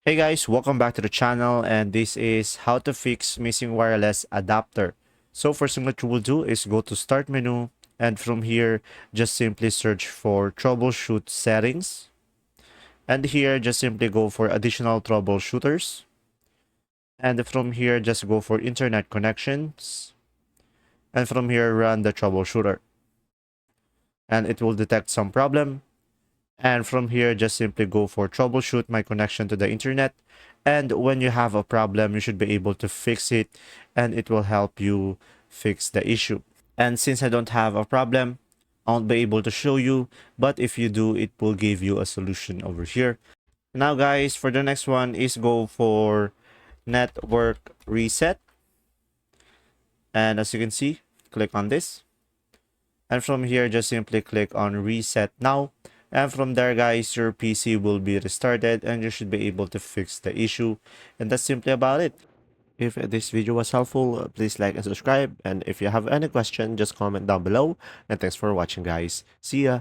Hey guys, welcome back to the channel, and this is how to fix missing wireless adapter. So first thing that you will do is go to start menu, and from here just simply search for troubleshoot settings, and here just simply go for additional troubleshooters, and from here just go for internet connections, and from here run the troubleshooter, and it will detect some problem. And from here, just simply go for troubleshoot my connection to the internet. And when you have a problem, you should be able to fix it, and it will help you fix the issue. And since I don't have a problem, I won't be able to show you, but if you do, it will give you a solution over here. Now guys, for the next one is go for network reset. And as you can see, click on this. And from here, just simply click on reset now. And from there guys, your PC will be restarted and you should be able to fix the issue. And that's simply about it. If this video was helpful, please like and subscribe. And if you have any question, just comment down below. And thanks for watching guys. See ya.